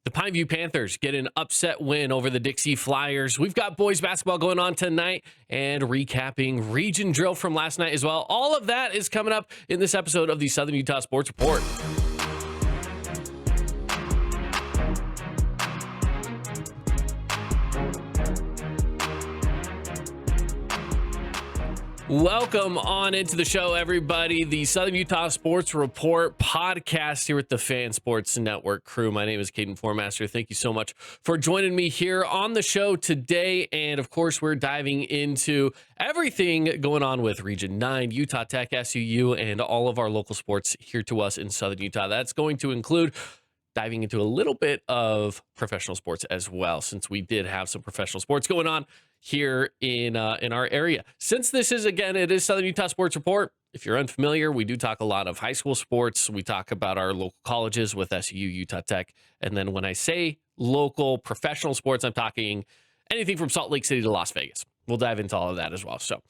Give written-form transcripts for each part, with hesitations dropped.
The Pineview Panthers get an upset win over the Dixie Flyers. We've got boys basketball going on tonight and recapping region drill from last night as well. All of that is coming up in this episode of the Southern Utah Sports Report. Welcome on into the show, everybody. The Southern Utah Sports Report podcast here with the Fan Sports Network crew. My name is Caden Formaster. Thank you so much for joining me here on the show today. And of course, we're diving into everything going on with Region 9, Utah Tech, SUU, and all of our local sports here to us in Southern Utah. That's going to include diving into a little bit of professional sports as well, since we did have some professional sports going on here in our area. Since this is, again, it is Southern Utah Sports Report. If you're unfamiliar, we do talk a lot of high school sports. We talk about our local colleges with SU, Utah Tech. And then when I say local professional sports, I'm talking anything from Salt Lake City to Las Vegas. We'll dive into all of that as well. So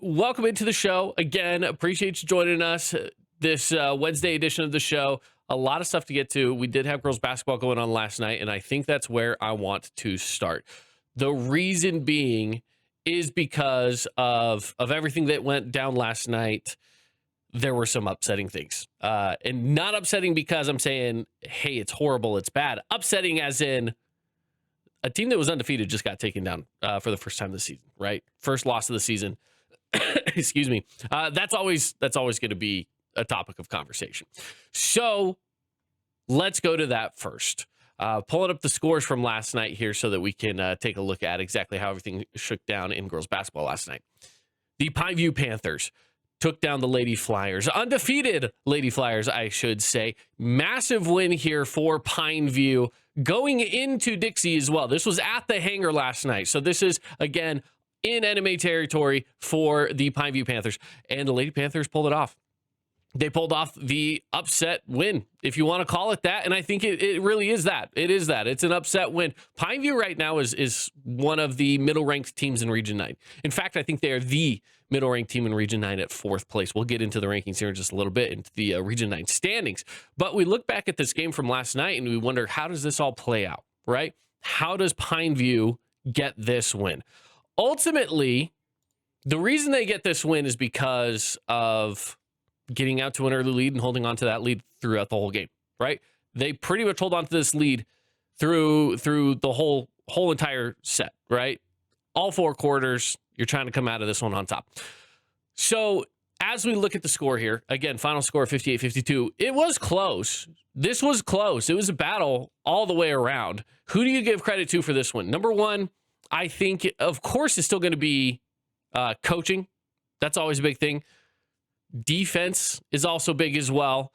welcome into the show. Again, appreciate you joining us this Wednesday edition of the show. A lot of stuff to get to. We did have girls basketball going on last night, and I think that's where I want to start. The reason being is because of everything that went down last night. There were some upsetting things, and not upsetting because I'm saying, hey, it's horrible, it's bad. Upsetting as in a team that was undefeated just got taken down for the first time this season, right? First loss of the season. Excuse me. That's always going to be a topic of conversation. So let's go to that first. Pulling up the scores from last night here so that we can take a look at exactly how everything shook down in girls basketball last night. The Pineview Panthers took down the Lady Flyers. Undefeated Lady Flyers, I should say. Massive win here for Pineview going into Dixie as well. This was at the hangar last night. So this is, again, in NMA territory for the Pineview Panthers. And the Lady Panthers pulled it off. They pulled off the upset win, if you want to call it that. And I think it really is that. It is that. It's an upset win. Pineview right now is one of the middle-ranked teams in Region 9. In fact, I think they are the middle-ranked team in Region 9 at 4th place. We'll get into the rankings here in just a little bit, into the Region 9 standings. But we look back at this game from last night and we wonder, how does this all play out, right? How does Pineview get this win? Ultimately, the reason they get this win is because of getting out to an early lead and holding on to that lead throughout the whole game, right? They pretty much hold on to this lead through the whole entire set, right? All 4 quarters, you're trying to come out of this one on top. So as we look at the score here, again, final score 58-52, it was close. This was close. It was a battle all the way around. Who do you give credit to for this one? Number one, I think, of course, is still going to be coaching. That's always a big thing. Defense is also big as well,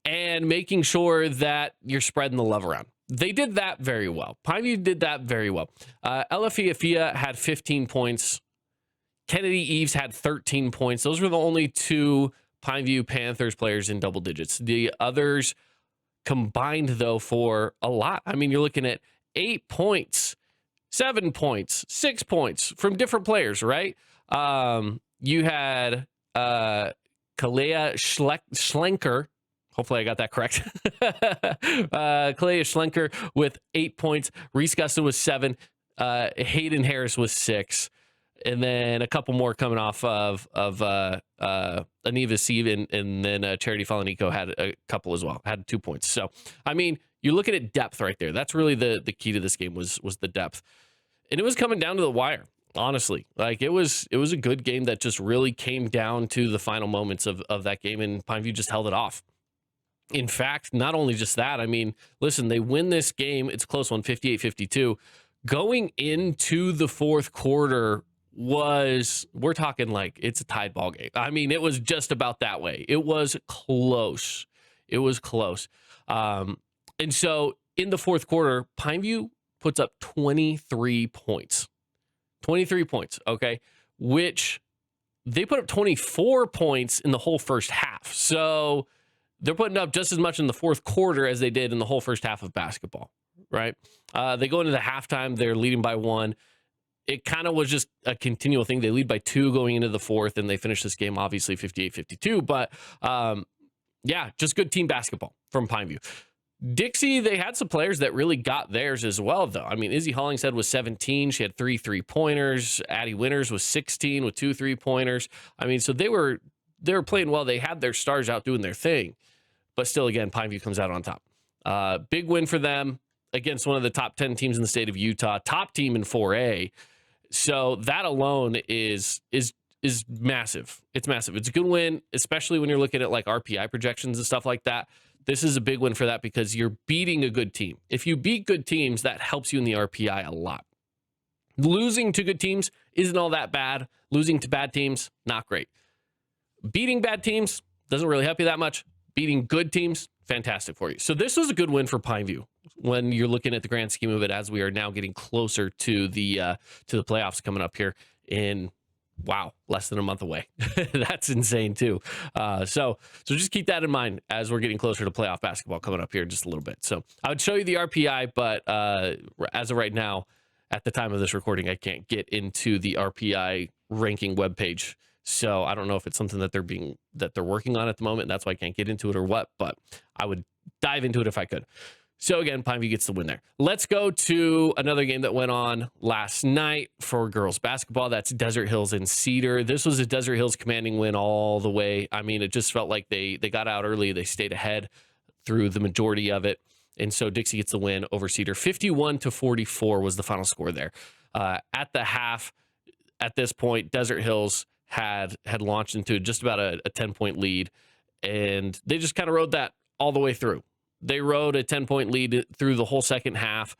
and making sure that you're spreading the love around. They did that very well. Pineview did that very well. Elafia had 15 points. Kennedy Eves had 13 points. Those were the only 2 Pineview Panthers players in double digits. The others combined, though, for a lot. I mean, you're looking at 8 points, 7 points, 6 points from different players, right? You had Kalea Schlenker. Hopefully I got that correct. Kalea Schlenker with 8 points. Reese Gustin with 7. Hayden Harris with 6. And then a couple more coming off of Aniva Sieve, and then Charity Falanico had a couple as well, had 2 points. So, I mean, you're looking at depth right there. That's really the key to this game was the depth. And it was coming down to the wire. Honestly, like it was a good game that just really came down to the final moments of that game, and Pineview just held it off. In fact, not only just that, I mean, listen, they win this game. It's a close one, 58-52. Going into the 4th quarter we're talking like it's a tied ball game. I mean, it was just about that way. It was close. It was close. And so in the 4th quarter, Pineview puts up 23 points. 23 points, okay, which they put up 24 points in the whole first half. So they're putting up just as much in the 4th quarter as they did in the whole first half of basketball, right? They go into the halftime, they're leading by 1. It kind of was just a continual thing. They lead by 2 going into the 4th, and they finish this game, obviously, 58-52. But, yeah, just good team basketball from Pineview. Dixie, they had some players that really got theirs as well, though. I mean, Izzy Hollingshead was 17. She had 3 3-pointers. Addie Winters was 16 with 2 3-pointers. I mean, so they were playing well. They had their stars out doing their thing. But still, again, Pineview comes out on top. Big win for them against one of the top 10 teams in the state of Utah, top team in 4A. So that alone is massive. It's massive. It's a good win, especially when you're looking at like RPI projections and stuff like that. This is a big win for that because you're beating a good team. If you beat good teams, that helps you in the RPI a lot. Losing to good teams isn't all that bad. Losing to bad teams, not great. Beating bad teams doesn't really help you that much. Beating good teams, fantastic for you. So this was a good win for Pineview when you're looking at the grand scheme of it, as we are now getting closer to the playoffs coming up here in, wow, less than a month away. That's insane too. So just keep that in mind as we're getting closer to playoff basketball coming up here in just a little bit. So I would show you the RPI, but as of right now, at the time of this recording, I can't get into the RPI ranking webpage. So I don't know if it's something that they're working on at the moment. And that's why I can't get into it or what, but I would dive into it if I could. So again, Pineview gets the win there. Let's go to another game that went on last night for girls basketball. That's Desert Hills and Cedar. This was a Desert Hills commanding win all the way. I mean, it just felt like they got out early. They stayed ahead through the majority of it. And so Dixie gets the win over Cedar. 51-44 was the final score there. At the half, at this point, Desert Hills had launched into just about a 10-point lead, and they just kind of rode that all the way through. They rode a 10-point lead through the whole second half,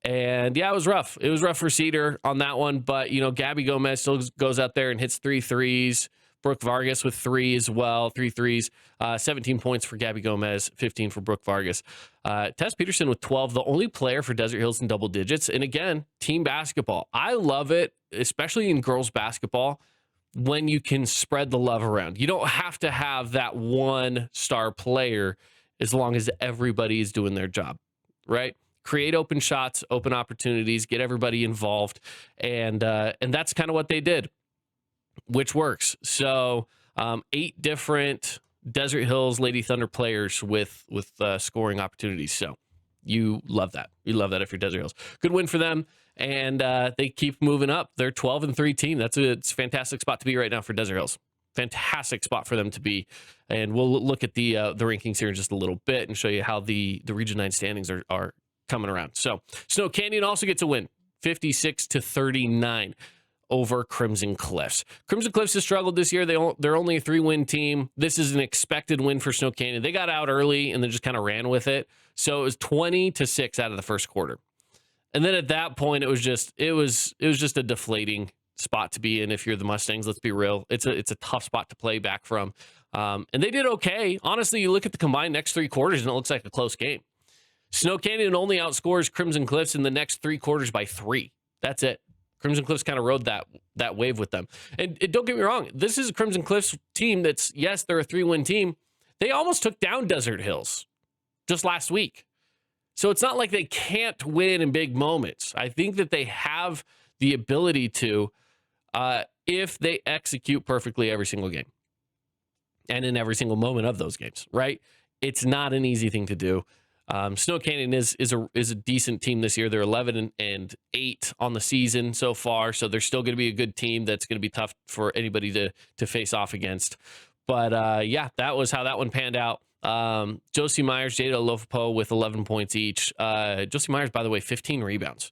and yeah, it was rough. It was rough for Cedar on that one, but Gabby Gomez still goes out there and hits 3 threes. Brooke Vargas with 3 as well, 3 threes. 17 points for Gabby Gomez, 15 for Brooke Vargas. Tess Peterson with 12, the only player for Desert Hills in double digits. And again, team basketball. I love it, especially in girls basketball, when you can spread the love around. You don't have to have that one star player as long as everybody is doing their job, right? Create open shots, open opportunities, get everybody involved. And that's kind of what they did, which works. So 8 different Desert Hills Lady Thunder players with scoring opportunities. So you love that. You love that if you're Desert Hills. Good win for them. And they keep moving up. They're 12-3 team. It's a fantastic spot to be right now for Desert Hills. Fantastic spot for them to be. And we'll look at the rankings here in just a little bit and show you how the Region 9 standings are coming around. So Snow Canyon also gets a win, 56-39 over Crimson Cliffs. Crimson Cliffs has struggled this year. They're only a 3-win team. This is an expected win for Snow Canyon. They got out early and then just kind of ran with it. So it was 20-6 out of the first quarter. And then at that point, it was just a deflating spot to be in if you're the Mustangs. Let's be real. It's a tough spot to play back from. And they did okay. Honestly, you look at the combined next 3 quarters and it looks like a close game. Snow Canyon only outscores Crimson Cliffs in the next 3 quarters by 3. That's it. Crimson Cliffs kind of rode that wave with them. And don't get me wrong, this is a Crimson Cliffs team that's, yes, they're a 3-win team. They almost took down Desert Hills just last week. So it's not like they can't win in big moments. I think that they have the ability to, if they execute perfectly every single game and in every single moment of those games, right? It's not an easy thing to do. Snow Canyon is a decent team this year. They're 11-8 on the season so far, so they're still going to be a good team that's going to be tough for anybody to face off against. But yeah, that was how that one panned out. Josie Myers, Jada Olofopo with 11 points each. Josie Myers, by the way, 15 rebounds.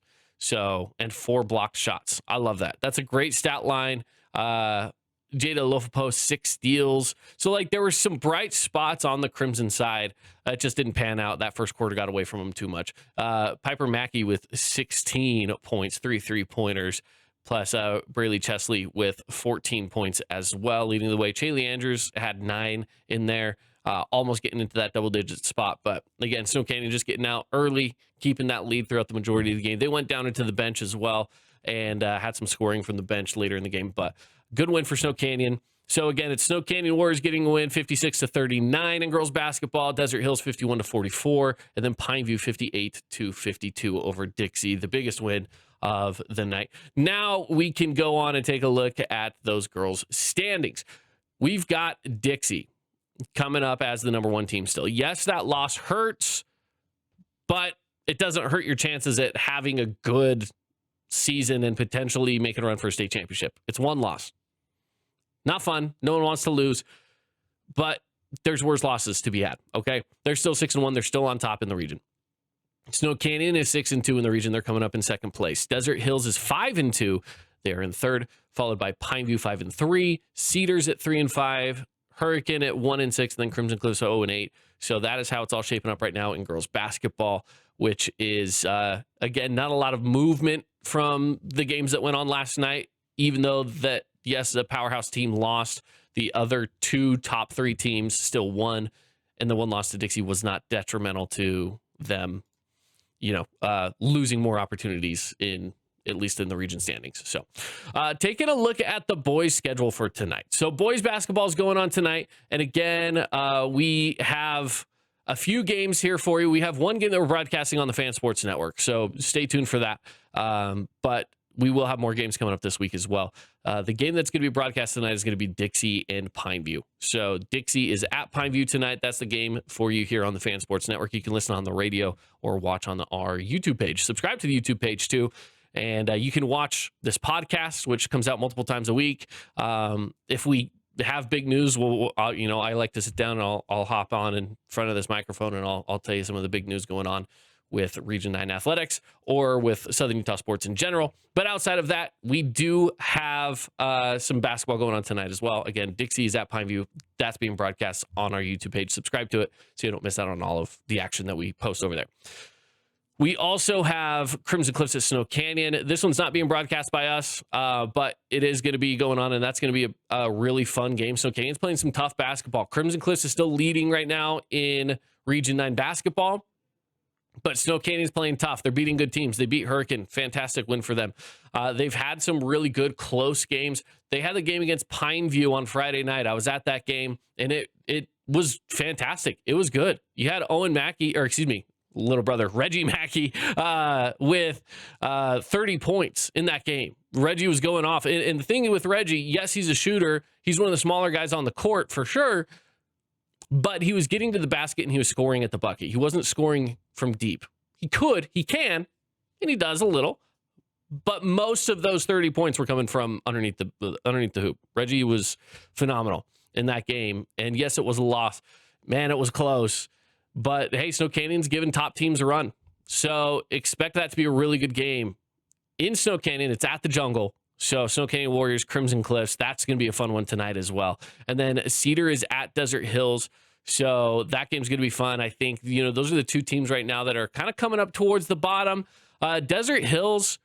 And 4 blocked shots. I love that. That's a great stat line. Jada Olofopo, 6 steals. So there were some bright spots on the Crimson side. It just didn't pan out. That first quarter got away from them too much. Piper Mackey with 16 points, 3 3-pointers. Plus Braylee Chesley with 14 points as well, leading the way. Chaley Andrews had 9 in there. Almost getting into that double-digit spot. But, again, Snow Canyon just getting out early, keeping that lead throughout the majority of the game. They went down into the bench as well and had some scoring from the bench later in the game. But good win for Snow Canyon. So, again, it's Snow Canyon Warriors getting a win, 56-39 in girls basketball. Desert Hills, 51-44. And then Pineview, 58-52 over Dixie, the biggest win of the night. Now we can go on and take a look at those girls' standings. We've got Dixie coming up as the number 1 team still. Yes, that loss hurts, but it doesn't hurt your chances at having a good season and potentially making a run for a state championship. It's one loss. Not fun. No one wants to lose, but there's worse losses to be had. Okay. They're still 6-1. They're still on top in the region. Snow Canyon is 6-2 in the region. They're coming up in second place. Desert Hills is 5-2. They're in third, followed by Pineview 5-3, Cedars at 3-5, Hurricane at 1-6, and then Crimson Cliffs 0-8. So that is how it's all shaping up right now in girls basketball, which is, again, not a lot of movement from the games that went on last night, even though that, yes, the powerhouse team lost. The other two top three teams still won, and the one loss to Dixie was not detrimental to them, losing more opportunities at least in the region standings. So taking a look at the boys' schedule for tonight. So boys basketball is going on tonight. And again, we have a few games here for you. We have one game that we're broadcasting on the Fan Sports Network, so stay tuned for that. But we will have more games coming up this week as well. The game that's going to be broadcast tonight is going to be Dixie and Pineview. So Dixie is at Pineview tonight. That's the game for you here on the Fan Sports Network. You can listen on the radio or watch on our YouTube page. Subscribe to the YouTube page too. And you can watch this podcast, which comes out multiple times a week. If we have big news, I like to sit down and I'll hop on in front of this microphone and I'll tell you some of the big news going on with Region 9 athletics or with Southern Utah sports in general. But outside of that, we do have some basketball going on tonight as well. Again, Dixie is at Pineview. That's being broadcast on our YouTube page. Subscribe to it so you don't miss out on all of the action that we post over there. We also have Crimson Cliffs at Snow Canyon. This one's not being broadcast by us, but it is going to be going on, and that's going to be a really fun game. Snow Canyon's playing some tough basketball. Crimson Cliffs is still leading right now in Region 9 basketball, but Snow Canyon's playing tough. They're beating good teams. They beat Hurricane. Fantastic win for them. They've had some really good close games. They had the game against Pineview on Friday night. I was at that game, and it was fantastic. It was good. You had little brother Reggie Mackey with 30 points in that game. Reggie was going off. And the thing with Reggie, yes, he's a shooter. He's one of the smaller guys on the court for sure. But he was getting to the basket and he was scoring at the bucket. He wasn't scoring from deep. He can, and he does a little. But most of those 30 points were coming from underneath the hoop. Reggie was phenomenal in that game. And yes, it was a loss. Man, it was close. But hey, Snow Canyon's giving top teams a run. So expect that to be a really good game. In Snow Canyon, it's at the Jungle. So Snow Canyon Warriors, Crimson Cliffs, that's going to be a fun one tonight as well. And then Cedar is at Desert Hills. So that game's going to be fun. I think, those are the two teams right now that are kind of coming up towards the bottom. Desert Hills,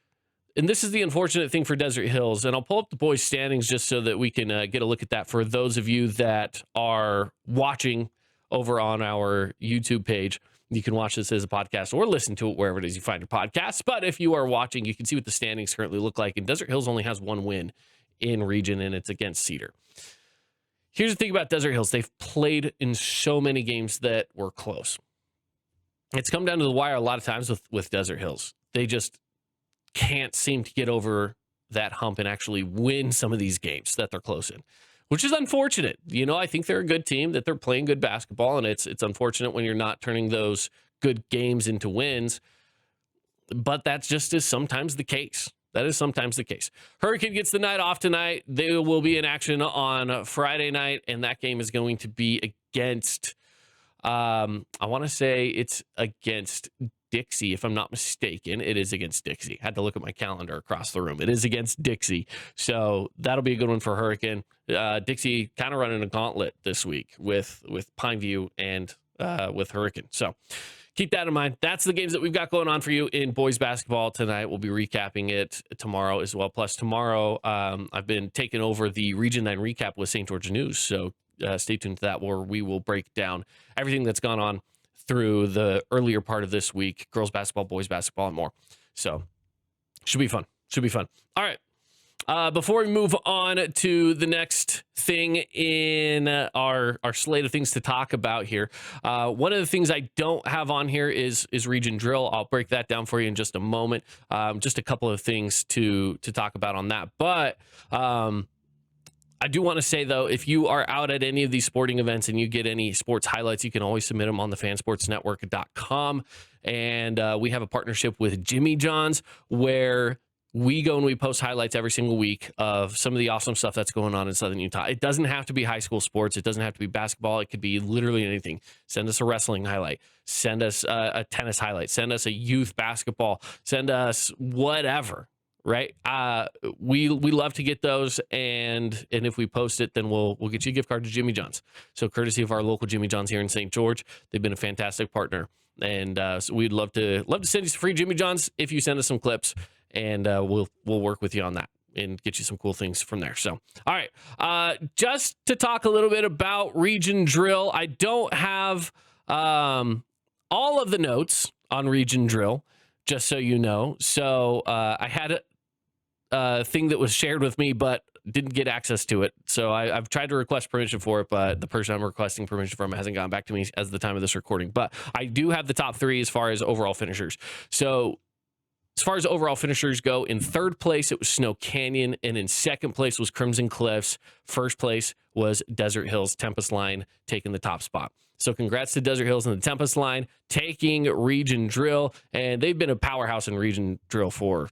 and this is the unfortunate thing for Desert Hills, and I'll pull up the boys' standings just so that we can get a look at that for those of you that are watching over on our YouTube page. You can watch this as a podcast or listen to it wherever it is you find your podcasts. But if you are watching, you can see what the standings currently look like. And Desert Hills only has one win in region, and it's against Cedar. Here's the thing about Desert Hills. They've played in so many games that were close. It's come down to the wire a lot of times with Desert Hills. They just can't seem to get over that hump and actually win some of these games that they're close in, which is unfortunate. I think they're a good team, that they're playing good basketball, and it's unfortunate when you're not turning those good games into wins. But that's just is sometimes the case. That is sometimes the case. Hurricane gets the night off tonight. They will be in action on Friday night, and that game is going to be against, I want to say it's against Dixie, if I'm not mistaken. It is against Dixie. Had to look at my calendar across the room. It is against Dixie. So that'll be a good one for Hurricane. Dixie kind of running a gauntlet this week with Pineview and with Hurricane. So keep that in mind. That's the games that we've got going on for you in boys basketball tonight. We'll be recapping it tomorrow as well. Plus tomorrow, I've been taking over the Region 9 recap with St. George News. So stay tuned to that, where we will break down everything that's gone on through the earlier part of this week, girls basketball, boys basketball, and more. So should be fun. All right. Before we move on to the next thing in our slate of things to talk about here, one of the things I don't have on here is Region Drill. I'll break that down for you in just a moment. Just a couple of things to talk about on that. But I do want to say, though, if you are out at any of these sporting events and you get any sports highlights, you can always submit them on the fansportsnetwork.com. And we have a partnership with Jimmy John's where we go and we post highlights every single week of some of the awesome stuff that's going on in Southern Utah. It doesn't have to be high school sports. It doesn't have to be basketball. It could be literally anything. Send us a wrestling highlight. Send us a tennis highlight. Send us a youth basketball. Send us whatever, right? We love to get those, and if we post it, then we'll get you a gift card to Jimmy John's. So courtesy of our local Jimmy John's here in St. George, they've been a fantastic partner, and so we'd love to send you some free Jimmy John's if you send us some clips. And we'll work with you on that and get you some cool things from there. So, all right, just to talk a little bit about Region Drill, I don't have all of the notes on Region Drill, just so you know. So I had a thing that was shared with me, but didn't get access to it. So I've tried to request permission for it, but the person I'm requesting permission from hasn't gotten back to me as the time of this recording. But I do have the top three as far as overall finishers. So as far as overall finishers go, in third place, it was Snow Canyon, and in second place was Crimson Cliffs. First place was Desert Hills Tempest Line, taking the top spot. So congrats to Desert Hills and the Tempest Line, taking Region Drill, and they've been a powerhouse in Region Drill for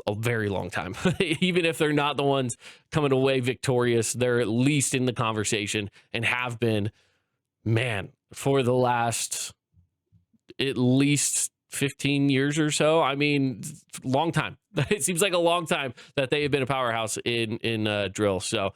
a very long time. Even if they're not the ones coming away victorious, they're at least in the conversation and have been, man, for the last at least 15 years or so. I mean, long time. It seems like a long time that they have been a powerhouse in drill. So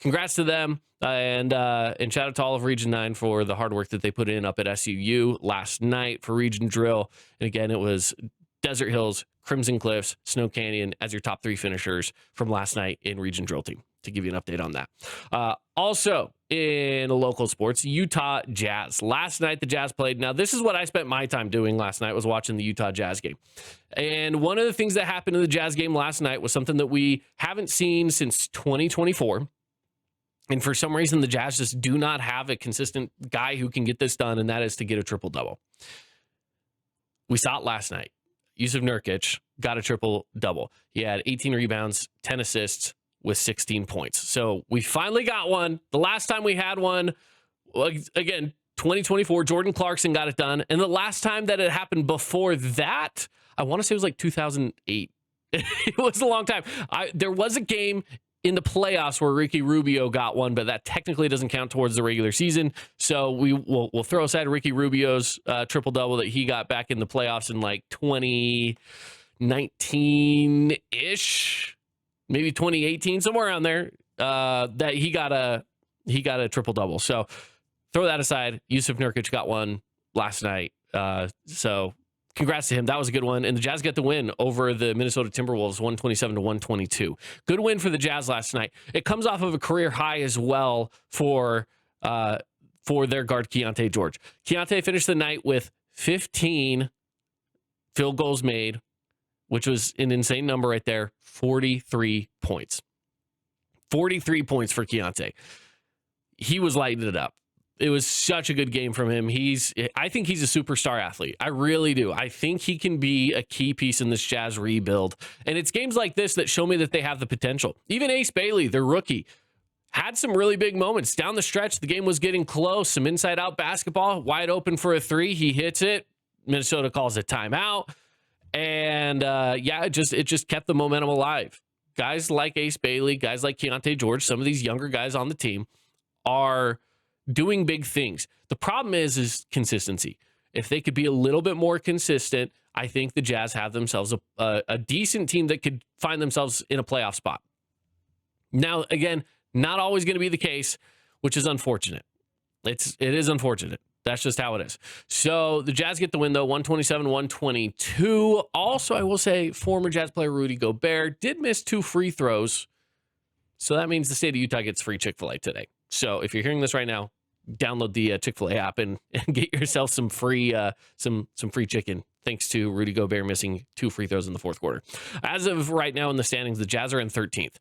congrats to them, and shout out to all of Region 9 for the hard work that they put in up at SUU last night for Region Drill. And again, it was Desert Hills, Crimson Cliffs, Snow Canyon as your top three finishers from last night in Region Drill team, to give you an update on that. Also in local sports, Utah Jazz. Last night, the Jazz played. Now, this is what I spent my time doing last night, was watching the Utah Jazz game. And one of the things that happened in the Jazz game last night was something that we haven't seen since 2024. And for some reason, the Jazz just do not have a consistent guy who can get this done, and that is to get a triple-double. We saw it last night. Yusuf Nurkic got a triple-double. He had 18 rebounds, 10 assists, with 16 points. So we finally got one. The last time we had one, again, 2024, Jordan Clarkson got it done. And the last time that it happened before that, I want to say it was like 2008. It was a long time. There was a game in the playoffs where Ricky Rubio got one, but that technically doesn't count towards the regular season. So we'll throw aside Ricky Rubio's triple-double that he got back in the playoffs in like 2019-ish. Maybe 2018, somewhere around there, that he got a triple-double. So throw that aside. Yusuf Nurkic got one last night. So congrats to him. That was a good one. And the Jazz got the win over the Minnesota Timberwolves, 127-122. Good win for the Jazz last night. It comes off of a career high as well for their guard, Keontae George. Keontae finished the night with 15 field goals made, which was an insane number right there. 43 points. 43 points for Keontae. He was lighting it up. It was such a good game from him. I think he's a superstar athlete. I really do. I think he can be a key piece in this Jazz rebuild. And it's games like this that show me that they have the potential. Even Ace Bailey, their rookie, had some really big moments. Down the stretch, the game was getting close. Some inside-out basketball, wide open for a three. He hits it. Minnesota calls it timeout. And it just kept the momentum alive. Guys like Ace Bailey, guys like Keontae George, some of these younger guys on the team are doing big things. The problem is consistency. If they could be a little bit more consistent, I think the Jazz have themselves a decent team that could find themselves in a playoff spot. Now, again, not always going to be the case, which is unfortunate. It is unfortunate. That's just how it is. So the Jazz get the win, though, 127-122. Also, I will say, former Jazz player Rudy Gobert did miss 2 free throws. So that means the state of Utah gets free Chick-fil-A today. So if you're hearing this right now, download the Chick-fil-A app and get yourself some free free chicken, thanks to Rudy Gobert missing 2 free throws in the fourth quarter. As of right now in the standings, the Jazz are in 13th.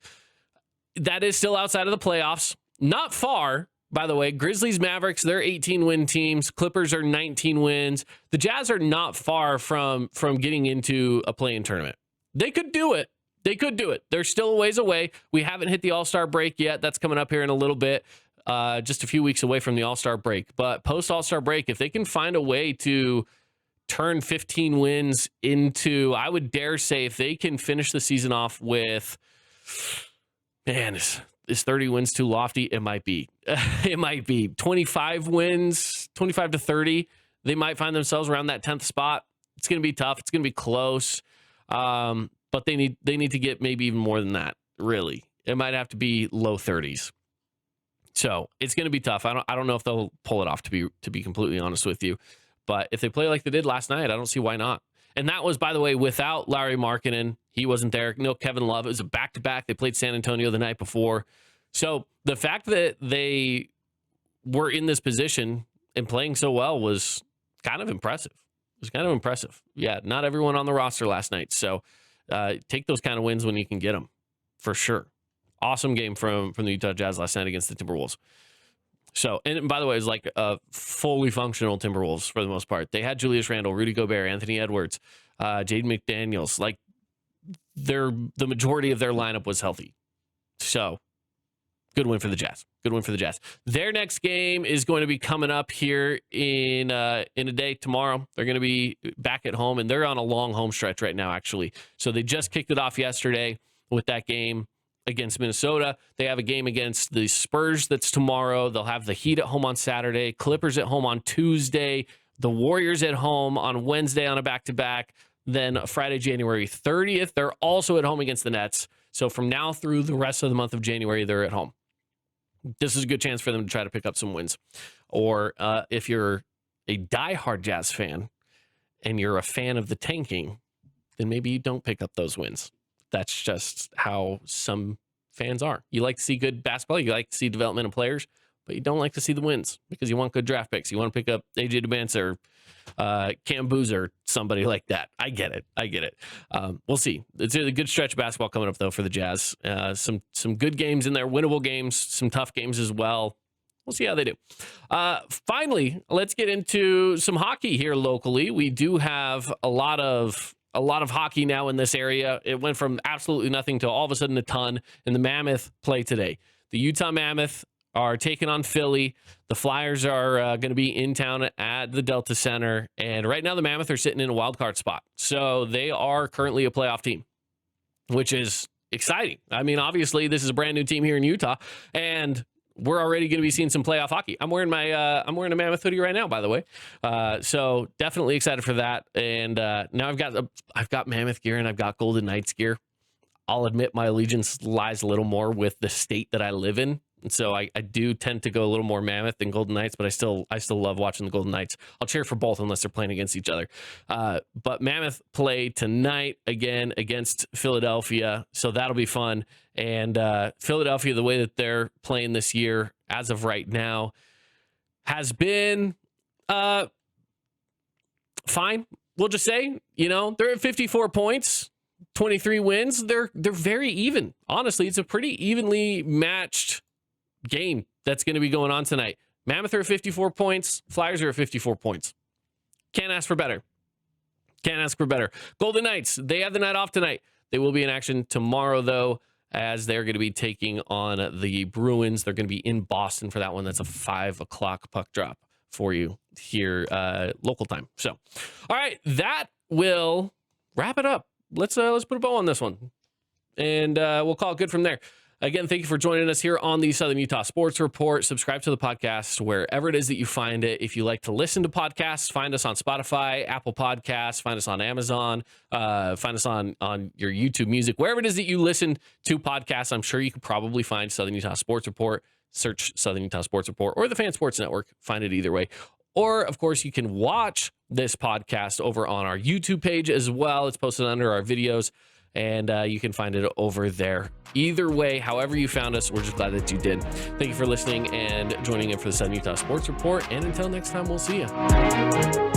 That is still outside of the playoffs. Not far. By the way, Grizzlies, Mavericks, they're 18-win teams. Clippers are 19 wins. The Jazz are not far from getting into a play-in tournament. They could do it. They're still a ways away. We haven't hit the All-Star break yet. That's coming up here in a little bit, just a few weeks away from the All-Star break. But post-All-Star break, if they can find a way to turn 15 wins into, I would dare say, if they can finish the season off with, man, is 30 wins too lofty? It might be. It might be 25 wins, 25 to 30. They might find themselves around that 10th spot. It's going to be tough. It's going to be close. But they need to get maybe even more than that, really. It might have to be low 30s. So it's going to be tough. I don't know if they'll pull it off, to be completely honest with you. But if they play like they did last night, I don't see why not. And that was, by the way, without Larry Markkinen. He wasn't there. No Kevin Love. It was a back-to-back. They played San Antonio the night before. So the fact that they were in this position and playing so well was kind of impressive. It was kind of impressive. Yeah, not everyone on the roster last night. So take those kind of wins when you can get them, for sure. Awesome game from the Utah Jazz last night against the Timberwolves. So, and by the way, it was like a fully functional Timberwolves for the most part. They had Julius Randle, Rudy Gobert, Anthony Edwards, Jaden McDaniels. Like, the majority of their lineup was healthy. So, good win for the Jazz. Good win for the Jazz. Their next game is going to be coming up here in a day tomorrow. They're going to be back at home, and they're on a long home stretch right now, actually. So they just kicked it off yesterday with that game against Minnesota. They have a game against the Spurs that's tomorrow. They'll have the Heat at home on Saturday, Clippers at home on Tuesday, the Warriors at home on Wednesday on a back-to-back. Then Friday, January 30th, they're also at home against the Nets. So from now through the rest of the month of January, they're at home. This is a good chance for them to try to pick up some wins. Or if you're a diehard Jazz fan and you're a fan of the tanking, then maybe you don't pick up those wins. That's just how some fans are. You like to see good basketball. You like to see development of players, but you don't like to see the wins because you want good draft picks. You want to pick up AJ DeBancer, Cam Boozer, somebody like that. I get it. We'll see. It's a good stretch of basketball coming up, though, for the Jazz. Some good games in there, winnable games, some tough games as well. We'll see how they do. Finally, let's get into some hockey here locally. We do have a lot of hockey now in this area. It went from absolutely nothing to all of a sudden a ton, and the Mammoth play today. The Utah Mammoth are taking on Philly. The Flyers are going to be in town at the Delta Center, and right now the Mammoth are sitting in a wild card spot. So they are currently a playoff team, which is exciting. I mean, obviously, this is a brand new team here in Utah, and we're already going to be seeing some playoff hockey. I'm wearing a Mammoth hoodie right now, by the way. So definitely excited for that. And now I've got Mammoth gear and I've got Golden Knights gear. I'll admit my allegiance lies a little more with the state that I live in. And so I do tend to go a little more Mammoth than Golden Knights, but I still love watching the Golden Knights. I'll cheer for both unless they're playing against each other. But Mammoth play tonight again against Philadelphia, so that'll be fun. And Philadelphia, the way that they're playing this year, as of right now, has been fine. We'll just say, they're at 54 points, 23 wins. They're very even. Honestly, it's a pretty evenly matched game that's going to be going on tonight. Mammoth are at 54 points. Flyers are at 54 points. Can't ask for better. Golden Knights, they have the night off tonight. They will be in action tomorrow, though, as they're going to be taking on the Bruins. They're going to be in Boston for that one. That's a 5 o'clock puck drop for you here, local time. So, all right, that will wrap it up. Let's put a bow on this one, and we'll call it good from there. Again, thank you for joining us here on the Southern Utah Sports Report. Subscribe to the podcast wherever it is that you find it. If you like to listen to podcasts, find us on Spotify, Apple Podcasts, find us on Amazon, find us on your YouTube Music, wherever it is that you listen to podcasts. I'm sure you can probably find Southern Utah Sports Report. Search Southern Utah Sports Report or the Fan Sports Network. Find it either way. Or, of course, you can watch this podcast over on our YouTube page as well. It's posted under our videos, and you can find it over there. Either way, however you found us, we're just glad that you did. Thank you for listening and joining in for the Southern Utah Sports Report. And until next time, we'll see you.